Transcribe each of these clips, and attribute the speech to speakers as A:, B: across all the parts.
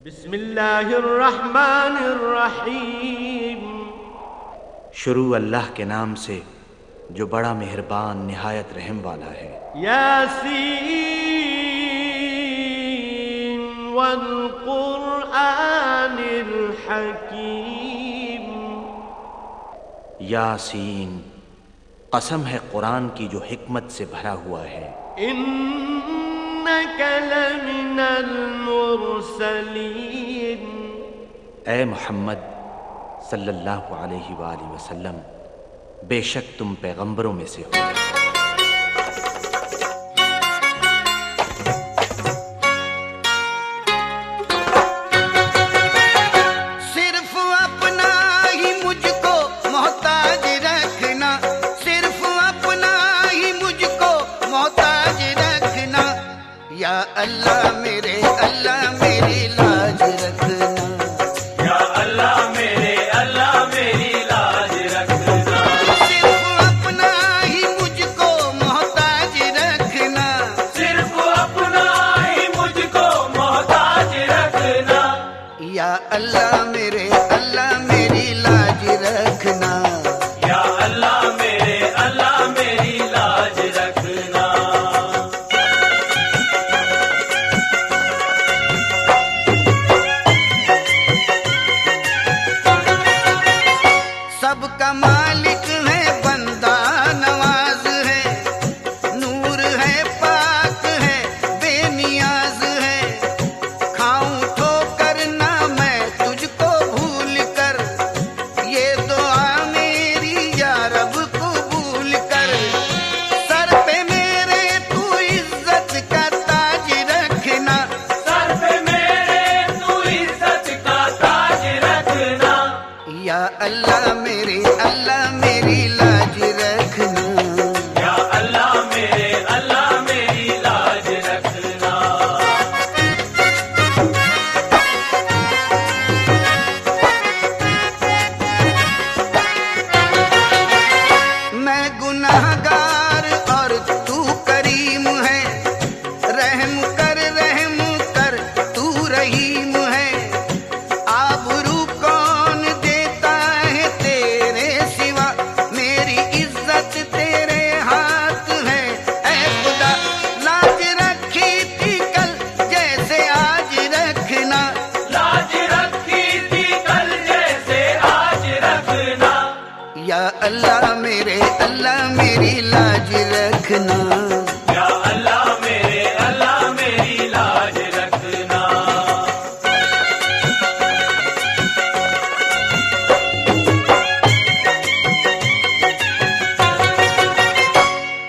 A: बिस्मिल्लाहिर्रहमानिर्रहीम।
B: शुरू अल्लाह के नाम से जो बड़ा मेहरबान निहायत रहम वाला है।
A: यासीन वल कुरआनिल हकीम।
B: यासीन, कसम है कुरान की जो हिकमत से भरा हुआ है।
A: इन्नका लमिनल मुरसलीन।
B: ए मोहम्मद सल्लल्लाहु अलैहि वसल्लम, बेशक तुम पैगंबरों में से हो।
C: सिर्फ अपना ही मुझको मोहताज रखना, सिर्फ अपना ही मुझको मोहताज रखना। या अल्लाह मेरी लाज रखना।
D: या अल्लाह मेरी लाज रखना।
C: सिर्फ अपना ही मुझको मोहताज रखना।
D: सिर्फ अपना ही मुझको मोहताज रखना।
C: या अल्लाह मेरी लाज रखना।
D: या अल्लाह मेरी लाज रखना।
C: सबका मालिक है, बंदा नवाज है, नूर है, पाक है, बेनियाज है। खाऊं ठोकर ना मैं तुझको भूल कर, ये दुआ मेरी या रब कबूल कर। सर पे मेरे तू इज्जत का ताज रखना।
D: सर पे मेरे तू इज्जत का ताज रखना।
C: या अल्लाह मेरी लाज रखना।
D: या अल्लाह मेरी लाज रखना।
C: मैं गुनाहगार और तू करीम है, रहम कर तू रहीम है। आबरू कौन देता है तेरे सिवा, मेरी इज्जत तेरे हाथ है। ऐ खुदा लाज रखी थी कल जैसे आज रखना।
D: लाज रखी थी कल जैसे आज रखना।
C: या अल्लाह मेरी लाज रखना।
D: या अल्लाह मेरी लाज रखना।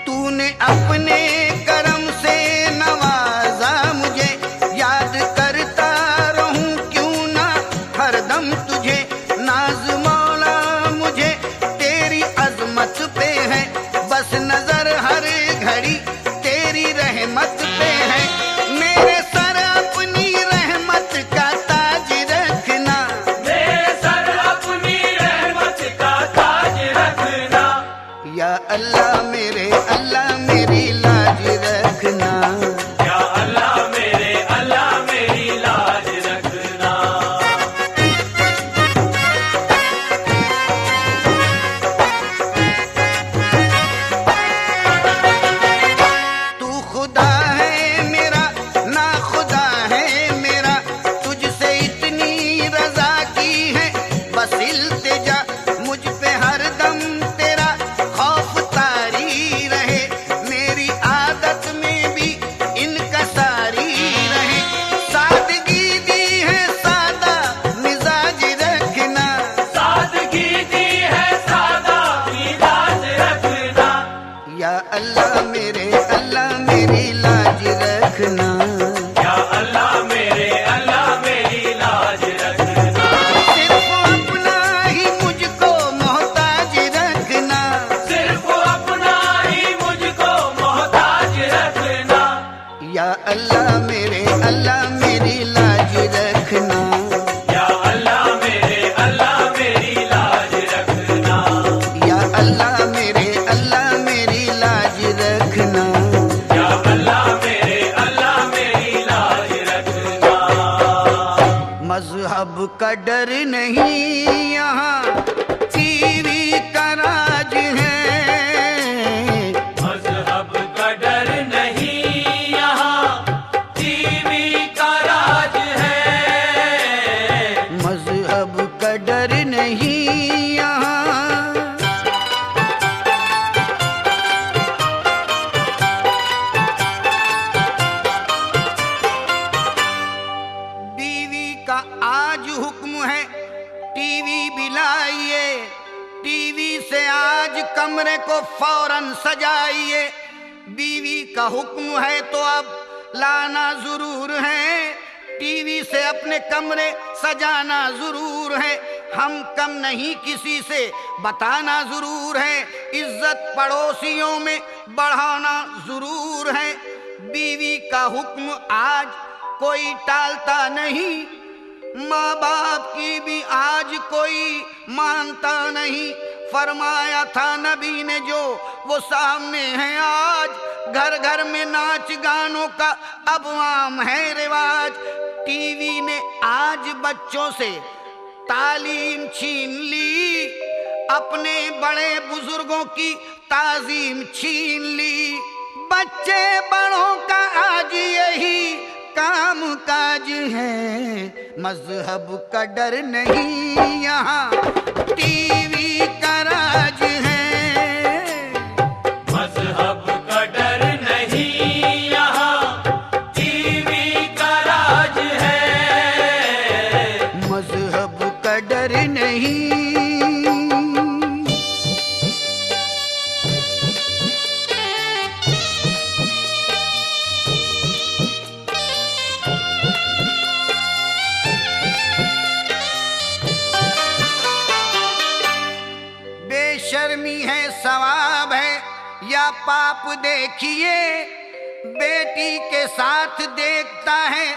C: तूने अपने करम से नवाजा मुझे, याद करता रहूं क्यों ना हरदम तुझे। नाज मौला मुझे तेरी अजमत पे है, बस न मजहब का डर नहीं यहाँ टीवी का राज है।
D: मजहब का डर नहीं यहाँ टीवी का राज है।
C: मजहब का डर नहीं यहाँ। बीवी का आज हुक्म है टीवी भी लाइए, टीवी से आज कमरे को फौरन सजाइए। बीवी का हुक्म है तो अब लाना जरूर है, टीवी से अपने कमरे सजाना जरूर है। हम कम नहीं किसी से बताना जरूर है, इज्जत पड़ोसियों में बढ़ाना जरूर है। बीवी का हुक्म आज कोई टालता नहीं, माँ बाप की भी आज कोई मानता नहीं। फरमाया था नबी ने जो वो सामने है आज। घर घर में नाच गानों का अब आम है रिवाज। टीवी ने आज बच्चों से तालीम छीन ली, अपने बड़े बुजुर्गों की ताजीम छीन ली। बच्चे बड़ों का आज यही काम काज है। मजहब का डर नहीं यहाँ टीवी का राज है।
D: मजहब का डर नहीं यहाँ टीवी का राज है।
C: मजहब का डर नहीं। बेशर्मी है सवाब है या पाप देखिए, बेटी के साथ देखता है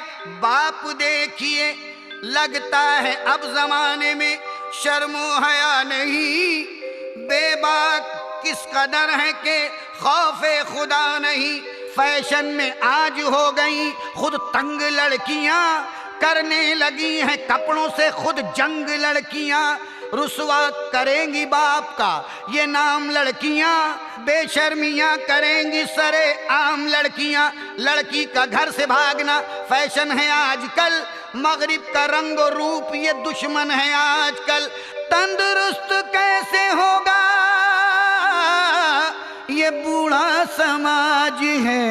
C: बाप देखिए। लगता है अब जमाने में शर्मो हया नहीं, बेबाक किस कदर है कि खौफे खुदा नहीं। फैशन में आज हो गई खुद तंग लड़कियां, करने लगी हैं कपड़ों से खुद जंग लड़कियां। रुसवा करेंगी बाप का ये नाम लड़कियां, बेशर्मियां करेंगी सरे आम लड़कियां। लड़की का घर से भागना फैशन है आजकल, मगरिब का रंग और रूप ये दुश्मन है आजकल। तंदुरुस्त कैसे होगा ये बूढ़ा समाज है।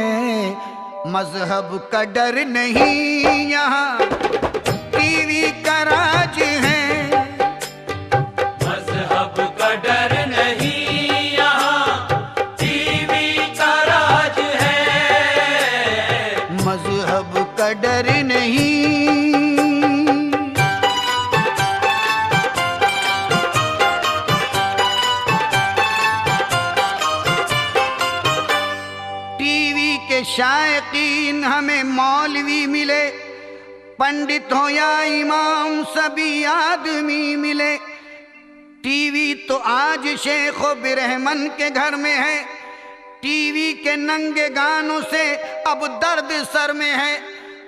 C: मजहब का डर नहीं यहाँ टीवी का राज है।
D: मजहब का डर नहीं यहाँ टीवी का राज है।
C: मजहब का डर नहीं। टीवी के शायकीन हमें मौलवी मिले, पंडित हो या इमाम सभी आदमी मिले। टीवी तो आज शेख व बिरहमन के घर में है, टीवी के नंगे गानों से अब दर्द सर में है।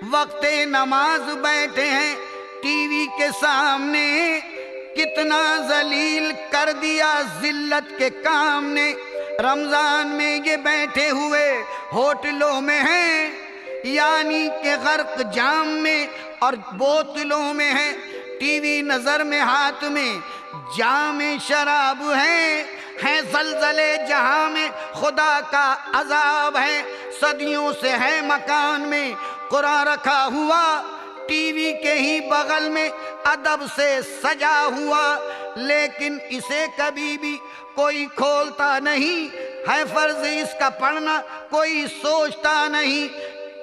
C: वक्ते नमाज बैठे हैं टीवी के सामने, कितना जलील कर दिया जिल्लत के काम ने। रमजान में ये बैठे हुए होटलों में हैं, यानी के गर्क जाम में और बोतलों में है। टीवी नजर में हाथ में जाम शराब है जलजले जहां में खुदा का अजाब है। सदियों से है मकान में कुरान रखा हुआ, टीवी के ही बगल में अदब से सजा हुआ, लेकिन इसे कभी भी कोई खोलता नहीं है। फर्ज इसका पढ़ना कोई सोचता नहीं।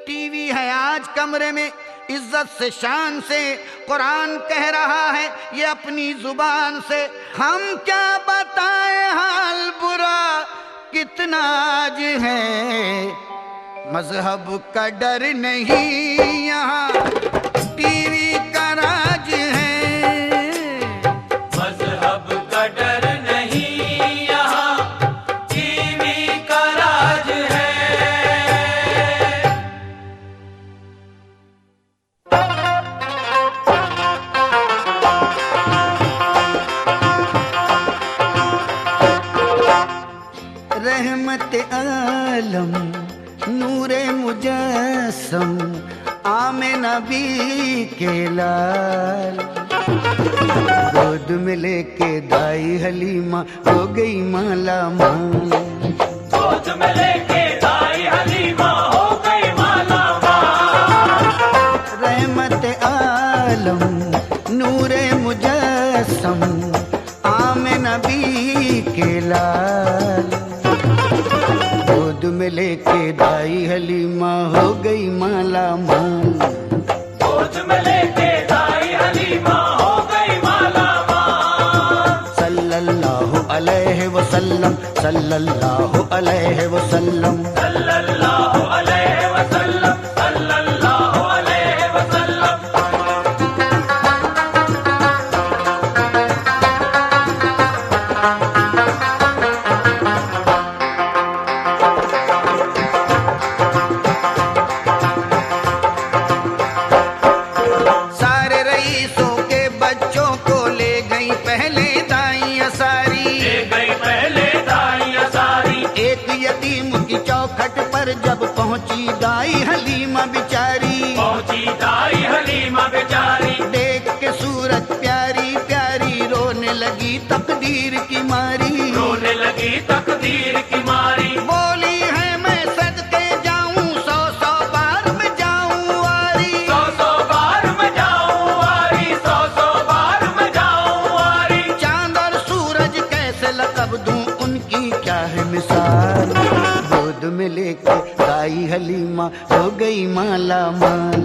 C: टीवी है आज कमरे में इज्जत से शान से, कुरान कह रहा है ये अपनी जुबान से। हम क्या बताएं हाल बुरा कितना आज है। मजहब का डर नहीं यहाँ टीवी का राज है।
D: मजहब का डर नहीं यहाँ टीवी का राज है।
C: आलम नूरे मुजस्सम आमे नबी के लाल। गोद में लेके दाई हलीमा हो गई माला माल।
D: गोद में लेके दाई हलीमा हो गई माला माल।
C: रहमत आलम नूरे मुजस्सम आमे नबी के लाल। गोद में लेके दाई हलीमा हो गई माला माल।
D: गोद में लेके दाई हलीमा हो गई माला माल।
C: सल्लल्लाहु अलैहि वसल्लम सल्लल्लाहु अलैहि वसल्लम
D: सल्लल्लाहु अलैहि वसल्लम सल्लल्लाहु अलैहि वसल्लम।
C: सारे रईसों के बच्चों को ले गई पहले दाइयां सारी।
D: ले गई पहले दाइयां सारी।
C: एक यतीम की चौखट पर जब पहुंची दाई हलीमा बिचारी।
D: पहुंची दाई हलीमा बेचारी।
C: देख के सूरत प्यारी प्यारी रोने लगी तकदीर की मारी।
D: रोने लगी तकदीर की मारी।
C: बोली है मैं सदके जाऊं सौ सौ बार में जाऊं वारी।
D: सौ सौ बार में जाऊं वारी। सौ सौ बार में जाऊं वारी।
C: चांद और सूरज कैसे लकब दूं उनकी क्या है मिसाल। गोद में लेके दाई हलीमा हो गई माला माल।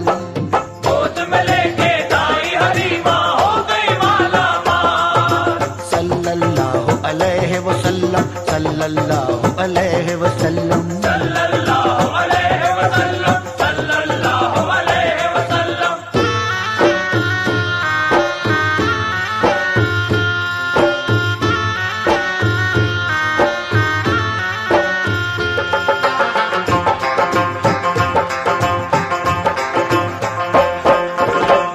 D: गोद में लेके दाई हलीमा हो गई माला माल।
C: सल्लल्लाहु अलैहि वसल्लम सल्लल्लाहु अलैहि वसल्लम।
D: सल्लल्लाहु अलैहि वसल्लम सल्लल्लाहु अलैहि वसल्लम।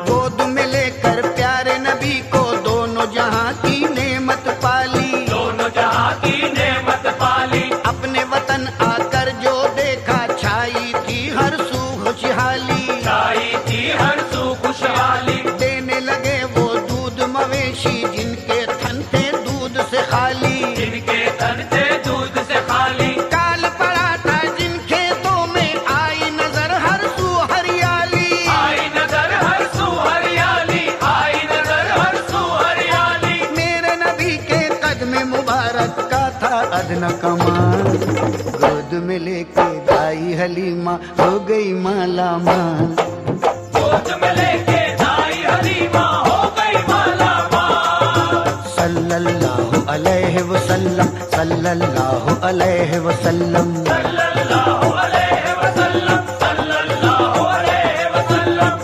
C: गोद में लेकर प्यारे नबी को दोनों जहां की नेमत पाली।
D: दोनों जहां की नेमत पाली।
C: अपने वतन आकर जो देखा छाई थी हर सू खुशहाली।
D: छाई थी हर सू खुशहाली।
C: देने लगे वो दूध मवेशी जिनके थन थे दूध से खाली।
D: जिनके तन थे दूध से खाली।
C: काल पड़ा था जिन खेतों में आई नजर हर सू हरियाली।
D: आई नजर हर सू हरियाली। आई नजर हर सू हरियाली।
C: मेरे नबी के कदम मुबारक का था अदना कमाल। गोद में लेके दाई हलीमा हो गई माला माल।
D: गोद में लेके दाई हलीमा हो गई माला माल।
C: सल्लल्लाहु अलैहि वसल्लम सल्लल्लाहु अलैहि वसल्लम।
D: सल्लल्लाहु अलैहि वसल्लम सल्लल्लाहु अलैहि वसल्लम।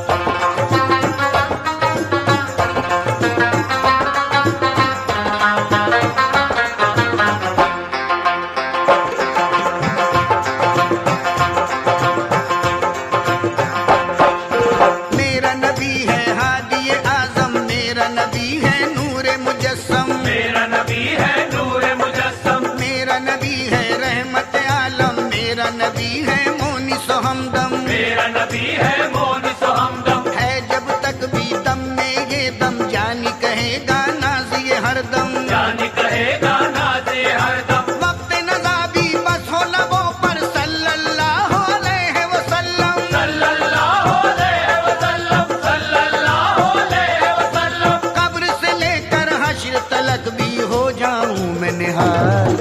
C: मेरा नबी है हादी आजम मेरा नबी है नूरे मुजस्सम।
D: मेरा नबी है नूरे मुजस्सम।
C: मेरा नबी है रहमत आलम मेरा नबी है मोनिस हमदम।
D: मेरा नबी है मोनिस हमदम।
C: है जब तक भी दम में ये दम जानी कहेगा नाज ये हरदम।
D: जानी कहेगा नाज़े हरदम।
C: वक्त नज़ा भी बस हो लबों पर सल्लल्लाहु अलैहि वसल्लम।
D: सल्लल्लाहु अलैहि वसल्लम सल्लल्लाहु अलैहि वसल्लम।
C: कब्र से लेकर हश्र तलक भी हो जाऊं मैं निहाल।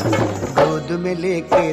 C: गोद में लेके